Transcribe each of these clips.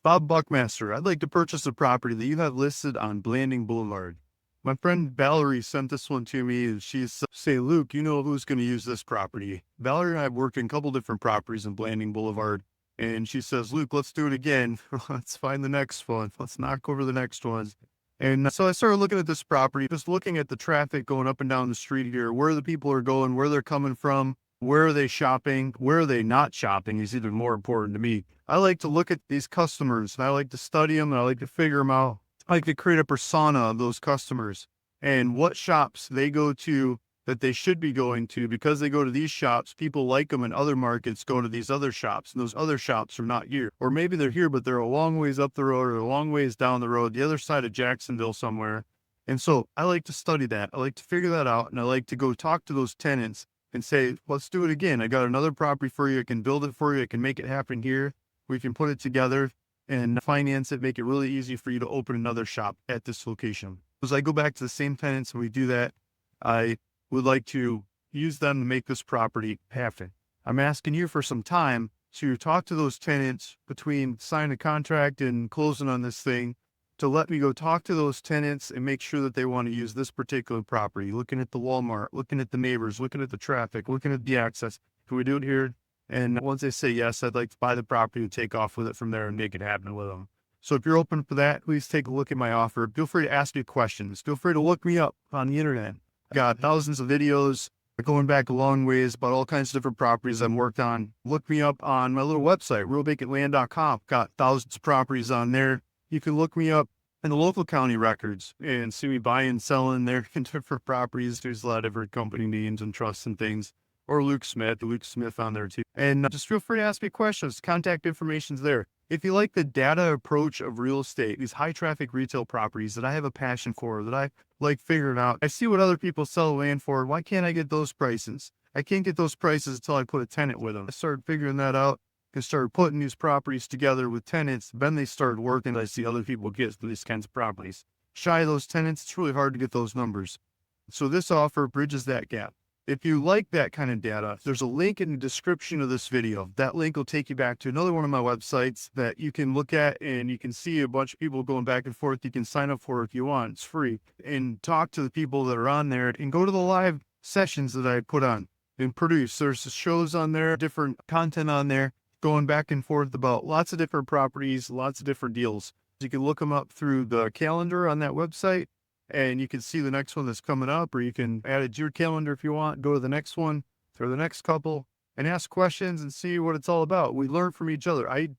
Bob Buckmaster, I'd like to purchase a property that you have listed on Blanding Boulevard. My friend Valerie sent this one to me, and she's say, Luke, you know who's going to use this property. Valerie and I have worked in a couple different properties in Blanding Boulevard, and she says, Luke, let's do it again. Let's find the next one. Let's knock over the next one. And so I started looking at this property, just looking at the traffic going up and down the street here, where the people are going, where they're coming from, where are they shopping, where are they not shopping is even more important to me. I like to look at these customers, and I like to study them, and I like to figure them out. I like to create a persona of those customers and what shops they go to that they should be going to. Because they go to these shops, people like them in other markets go to these other shops, and those other shops are not here. Or maybe they're here, but they're a long ways up the road or a long ways down the road, the other side of Jacksonville somewhere. And so I like to study that. I like to figure that out, and I like to go talk to those tenants and say, let's do it again. I got another property for you. I can build it for you. I can make it happen here. We can put it together and finance it, make it really easy for you to open another shop at this location. As I go back to the same tenants and we do that, I would like to use them to make this property happen. I'm asking you for some time to talk to those tenants between signing a contract and closing on this thing, to let me go talk to those tenants and make sure that they want to use this particular property, looking at the Walmart, looking at the neighbors, looking at the traffic, looking at the access. Can we do it here? And once they say yes, I'd like to buy the property and take off with it from there and make it happen with them. So if you're open for that, please take a look at my offer. Feel free to ask me questions. Feel free to look me up on the internet. I got thousands of videos going back a long ways about all kinds of different properties I've worked on. Look me up on my little website, realvacantland.com. Got thousands of properties on there. You can look me up in the local county records and see me buying, selling there in different properties. There's a lot of different company names and trusts and things. Or Luke Smith on there too. And just feel free to ask me questions. Contact information's there. If you like the data approach of real estate, these high traffic retail properties that I have a passion for, that I like figuring out, I see what other people sell land for. Why can't I get those prices? I can't get those prices until I put a tenant with them. I started figuring that out and started putting these properties together with tenants. Then they started working. I see other people get these kinds of properties. Shy of those tenants, it's really hard to get those numbers. So this offer bridges that gap. If you like that kind of data, there's a link in the description of this video. That link will take you back to another one of my websites that you can look at, and you can see a bunch of people going back and forth. You can sign up for it if you want. It's free. And talk to the people that are on there and go to the live sessions that I put on and produce. There's shows on there, different content on there, going back and forth about lots of different properties, lots of different deals. You can look them up through the calendar on that website, and you can see the next one that's coming up, or you can add it to your calendar if you want. Go to the next one or the next couple and ask questions and see what it's all about. We learn from each other. I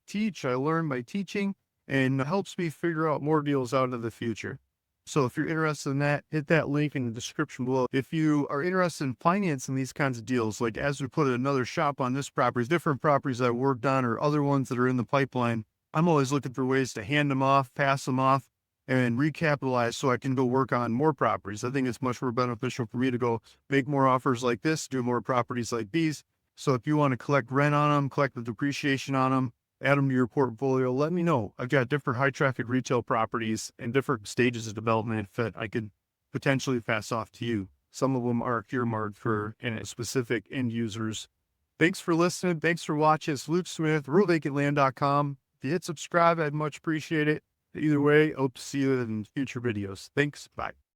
learn by teaching, and it helps me figure out more deals out into the future. So if you're interested in that, hit that link in the description below. If you are interested in financing these kinds of deals, like as we put another shop on this property, different properties I worked on or other ones that are in the pipeline, I'm always looking for ways to hand them off, pass them off, and recapitalize so I can go work on more properties. I think it's much more beneficial for me to go make more offers like this, do more properties like these. So if you want to collect rent on them, collect the depreciation on them, add them to your portfolio, let me know. I've got different high traffic retail properties and different stages of development that I could potentially pass off to you. Some of them are earmarked for specific end users. Thanks for listening. Thanks for watching. It's Luke Smith, realvacantland.com. If you hit subscribe, I'd much appreciate it. Either way, hope to see you in future videos. Thanks. Bye.